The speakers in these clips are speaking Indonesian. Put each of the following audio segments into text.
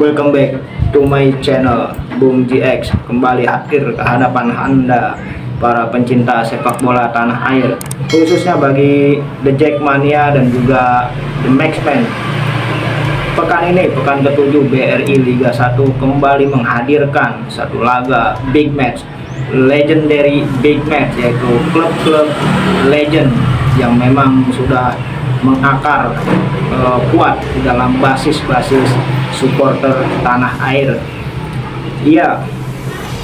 Welcome back to my channel Bung GX. Kembali hadir ke hadapan Anda para pencinta sepak bola tanah air, khususnya bagi The Jackmania dan juga The Maxman. Pekan ini, pekan ke-7 BRI Liga 1 kembali menghadirkan satu laga big match, legendary big match, yaitu klub-klub legend yang memang sudah mengakar kuat di dalam basis-basis supporter tanah air. Iya,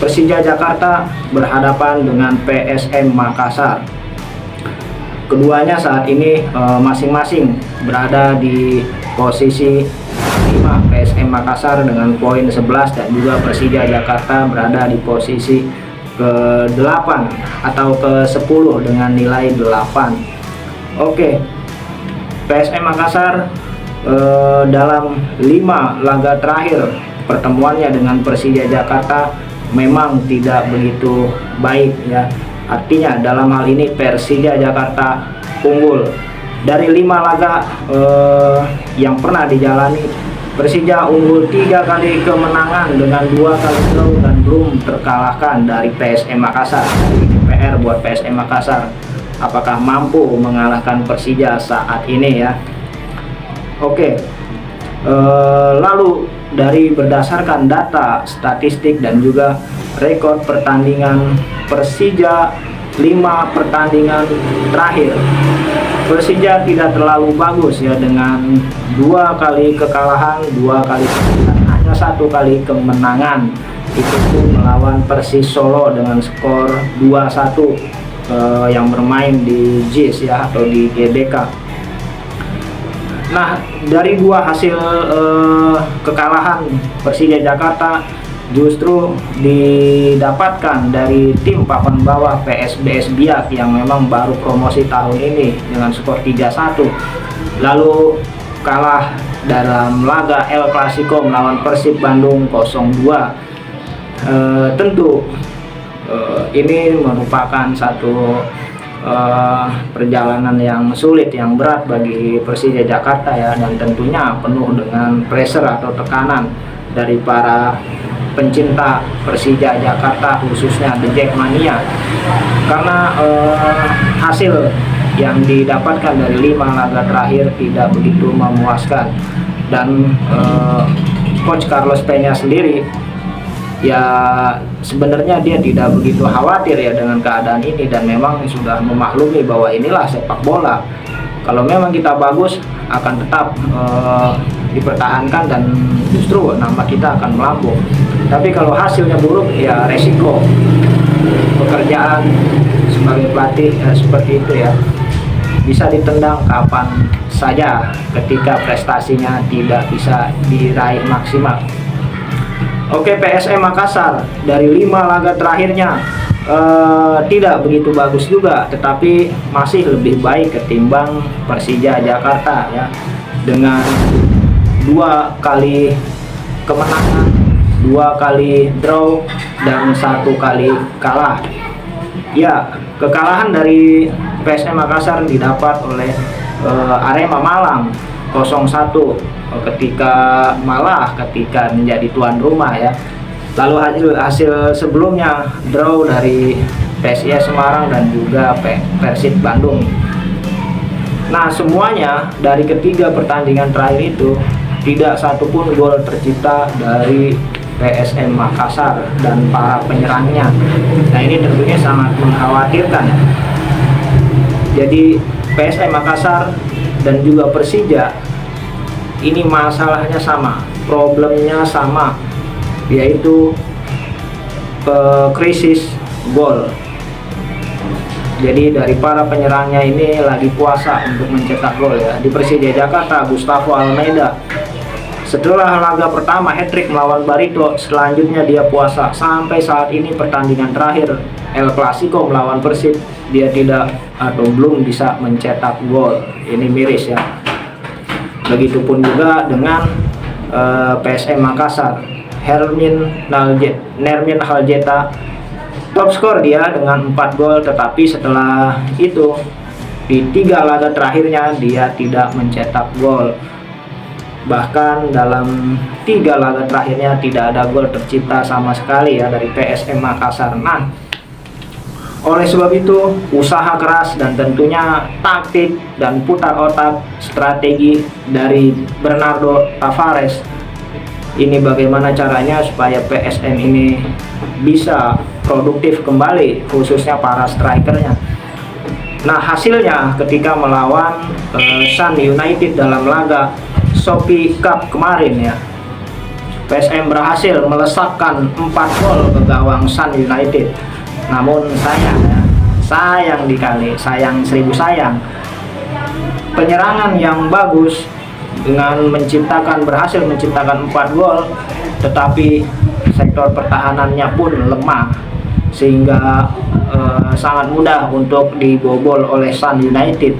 Persija Jakarta berhadapan dengan PSM Makassar. Keduanya saat ini masing-masing berada di posisi 5. PSM Makassar dengan poin 11 dan juga Persija Jakarta berada di posisi ke-8 atau ke-10 dengan nilai 8. Oke, PSM Makassar dalam 5 laga terakhir pertemuannya dengan Persija Jakarta memang tidak begitu baik ya. Artinya dalam hal ini Persija Jakarta unggul. Dari 5 laga yang pernah dijalani, Persija unggul 3 kali kemenangan dengan 2 kali draw dan belum terkalahkan dari PSM Makassar. PR buat PSM Makassar, apakah mampu mengalahkan Persija saat ini ya? Oke, lalu dari berdasarkan data statistik dan juga rekor pertandingan Persija 5 pertandingan terakhir, Persija tidak terlalu bagus ya, dengan 2 kali kekalahan, 2 kali kemenangan, hanya 1 kali kemenangan, itu pun melawan Persis Solo dengan skor 2-1 yang bermain di JIS ya, atau di GBK. Nah, dari 2 hasil kekalahan Persija Jakarta justru didapatkan dari tim papan bawah PSBS Biak yang memang baru promosi tahun ini dengan skor 3-1. Lalu kalah dalam laga El Clasico melawan Persib Bandung 0-2. Tentu ini merupakan satu perjalanan yang sulit, yang berat bagi Persija Jakarta ya, dan tentunya penuh dengan pressure atau tekanan dari para pencinta Persija Jakarta, khususnya The Jackmania, karena hasil yang didapatkan dari 5 laga terakhir tidak begitu memuaskan. Dan Coach Carlos Peña sendiri ya sebenarnya dia tidak begitu khawatir ya dengan keadaan ini, dan memang sudah memaklumi bahwa inilah sepak bola. Kalau memang kita bagus akan tetap dipertahankan dan justru nama kita akan melambung. Tapi kalau hasilnya buruk ya resiko pekerjaan sebagai pelatih seperti itu ya, bisa ditendang kapan saja ketika prestasinya tidak bisa diraih maksimal. Oke, PSM Makassar dari 5 laga terakhirnya tidak begitu bagus juga, tetapi masih lebih baik ketimbang Persija Jakarta ya, dengan 2 kali kemenangan, 2 kali draw dan 1 kali kalah. Ya, kekalahan dari PSM Makassar didapat oleh Arema Malang 0-1 ketika menjadi tuan rumah ya. Lalu hasil sebelumnya draw dari PSIS Semarang dan juga Persib Bandung. Nah, semuanya dari ketiga pertandingan terakhir itu tidak satupun gol tercipta dari PSM Makassar dan para penyerangnya. Nah, ini tentunya sangat mengkhawatirkan. Jadi PSM Makassar dan juga Persija ini masalahnya sama, problemnya sama, yaitu krisis gol. Jadi dari para penyerangnya ini lagi puasa untuk mencetak gol ya. Di Persija Jakarta, Gustavo Almeida setelah laga pertama hat-trick melawan Barito, selanjutnya dia puasa sampai saat ini. Pertandingan terakhir El Clasico melawan Persib, dia tidak atau belum bisa mencetak gol. Ini miris ya. Begitupun juga dengan PSM Makassar, Nermin Haljeta top skor dia dengan 4 gol, tetapi setelah itu di 3 laga terakhirnya dia tidak mencetak gol. Bahkan dalam 3 laga terakhirnya tidak ada gol tercipta sama sekali ya dari PSM Makassar. Nah, oleh sebab itu usaha keras dan tentunya taktik dan putar otak strategi dari Bernardo Tavares ini, bagaimana caranya supaya PSM ini bisa produktif kembali, khususnya para strikernya. Nah, hasilnya ketika melawan Sun United dalam laga Shopee Cup kemarin ya, PSM berhasil melesakkan 4 gol ke gawang Sun United. Namun sayang dikali, sayang 1000 sayang, penyerangan yang bagus dengan berhasil menciptakan 4 gol, tetapi sektor pertahanannya pun lemah sehingga sangat mudah untuk dibobol oleh Sun United,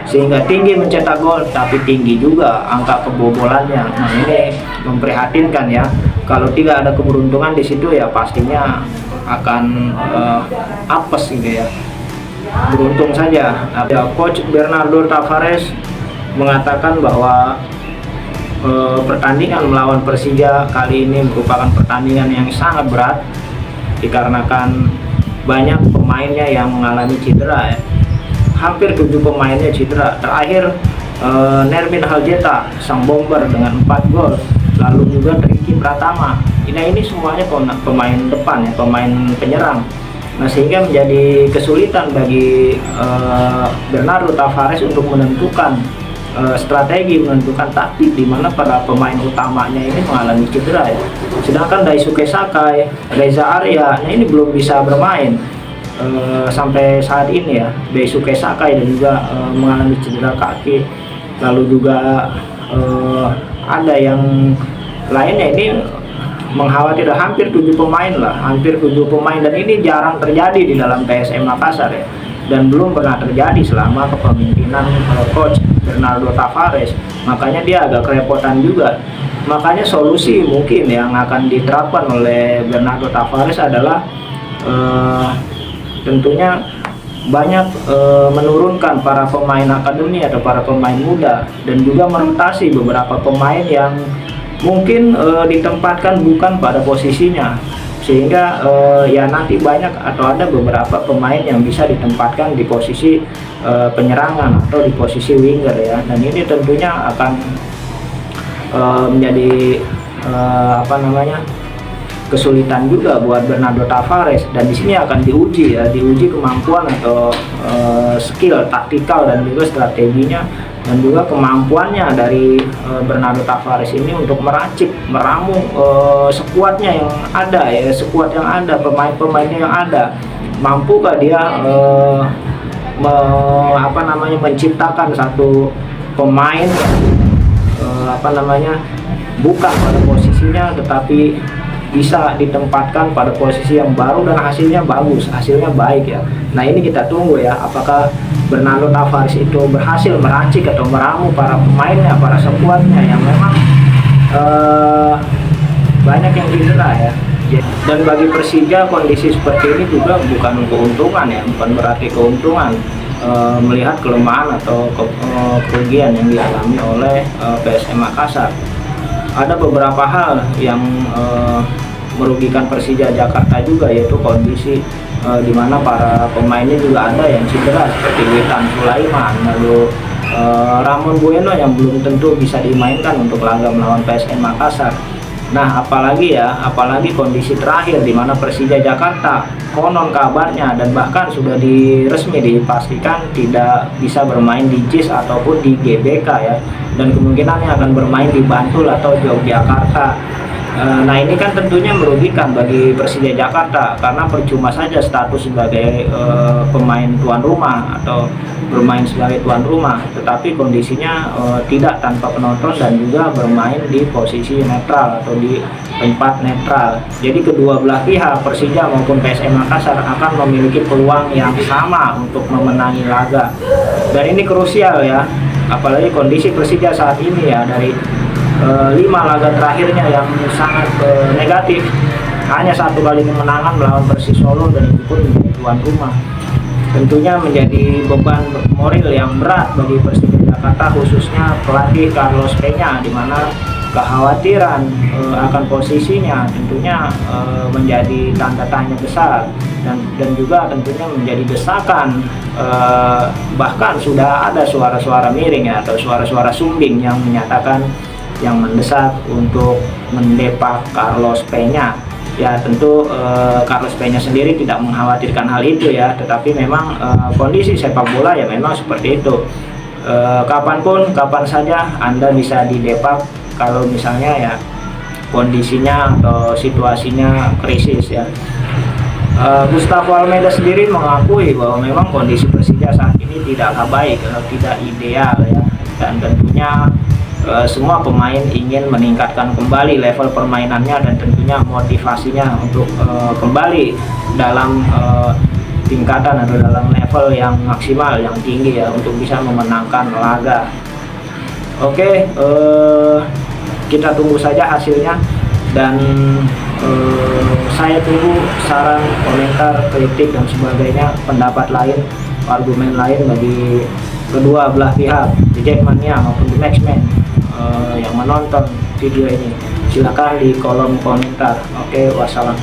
sehingga tinggi mencetak gol tapi tinggi juga angka kebobolannya. Nah, ini memprihatinkan ya. Kalau tidak ada keberuntungan di situ ya pastinya akan apes gitu ya. Beruntung saja. Coach Bernardo Tavares mengatakan bahwa pertandingan melawan Persija kali ini merupakan pertandingan yang sangat berat dikarenakan banyak pemainnya yang mengalami cedera ya. Hampir 7 pemainnya cedera. Terakhir Nermin Haljeta sang bomber dengan 4 gol, lalu juga Ricky Pratama. Ini semuanya pemain depan ya, pemain penyerang. Nah, sehingga menjadi kesulitan bagi Bernardo Tavares untuk menentukan strategi, menentukan taktik di mana para pemain utamanya ini mengalami cedera ya. Sedangkan Daisuke Sakai, Reza Arya, ini belum bisa bermain sampai saat ini ya. Daisuke Sakai dan juga mengalami cedera kaki. Lalu juga ada yang lainnya, ini mengkhawatirkan hampir 7 pemain lah, hampir 7 pemain, dan ini jarang terjadi di dalam PSM Makassar ya, dan belum pernah terjadi selama kepemimpinan coach Bernardo Tavares. Makanya dia agak kerepotan juga. Makanya solusi mungkin yang akan diterapkan oleh Bernardo Tavares adalah tentunya banyak menurunkan para pemain akademi atau para pemain muda, dan juga merotasi beberapa pemain yang mungkin ditempatkan bukan pada posisinya, sehingga ya nanti banyak atau ada beberapa pemain yang bisa ditempatkan di posisi penyerangan atau di posisi winger ya. Dan ini tentunya akan menjadi kesulitan juga buat Bernardo Tavares, dan di sini akan diuji ya, diuji kemampuan atau skill taktikal dan juga strateginya, dan juga kemampuannya dari Bernardo Tavares ini untuk meramu skuadnya yang ada ya, skuad yang ada, pemain-pemainnya yang ada, mampukah dia menciptakan satu pemain bukan pada posisinya tetapi bisa ditempatkan pada posisi yang baru dan hasilnya bagus, hasilnya baik ya. Nah, ini kita tunggu ya, apakah Bernardo Tavares itu berhasil meracik atau meramu para pemainnya, para skuadnya yang memang banyak yang cedera ya. Dan bagi Persija kondisi seperti ini juga bukan keuntungan ya, bukan berarti keuntungan melihat kelemahan atau kerugian yang dialami oleh PSM Makassar. Ada beberapa hal yang merugikan Persija Jakarta juga, yaitu kondisi di mana para pemainnya juga ada yang cedera seperti Witan Sulaiman, lalu Ramon Bueno yang belum tentu bisa dimainkan untuk laga melawan PSM Makassar. Nah, apalagi kondisi terakhir di mana Persija Jakarta konon kabarnya dan bahkan sudah resmi dipastikan tidak bisa bermain di JIS ataupun di GBK ya, dan kemungkinannya akan bermain di Bantul atau Yogyakarta. Nah, ini kan tentunya merugikan bagi Persija Jakarta, karena percuma saja status sebagai pemain tuan rumah atau bermain sebagai tuan rumah, tetapi kondisinya tidak tanpa penonton dan juga bermain di posisi netral atau di tempat netral. Jadi kedua belah pihak, Persija maupun PSM Makassar, akan memiliki peluang yang sama untuk memenangi laga, dan ini krusial ya, apalagi kondisi Persija saat ini ya, dari 5 laga terakhirnya yang sangat negatif, hanya 1 kali kemenangan melawan Persis Solo, dan itu pun menjadi tuan rumah. tentunya menjadi beban moral yang berat bagi Persija Jakarta, khususnya pelatih Carlos Peña, di mana kekhawatiran akan posisinya tentunya menjadi tanda tanya besar, dan juga tentunya menjadi desakan, bahkan sudah ada suara-suara miring ya, atau suara-suara sumbing yang menyatakan, yang mendesak untuk mendepak Carlos Peña. Ya tentu Carlos Peña sendiri tidak mengkhawatirkan hal itu ya, tetapi memang kondisi sepak bola ya memang seperti itu. Kapanpun, kapan saja Anda bisa didepak kalau misalnya ya kondisinya atau situasinya krisis ya. Gustavo Almeida sendiri mengakui bahwa memang kondisi Persija saat ini tidaklah baik, tidak ideal ya, dan tentunya semua pemain ingin meningkatkan kembali level permainannya dan tentunya motivasinya untuk kembali dalam tingkatan atau dalam level yang maksimal, yang tinggi ya, untuk bisa memenangkan laga. Oke, kita tunggu saja hasilnya, dan saya tunggu saran, komentar, kritik dan sebagainya, pendapat lain, argumen lain bagi kedua belah pihak, The Jackmania maupun The Maxman yang menonton video ini. Silakan di kolom komentar. Oke, wassalam.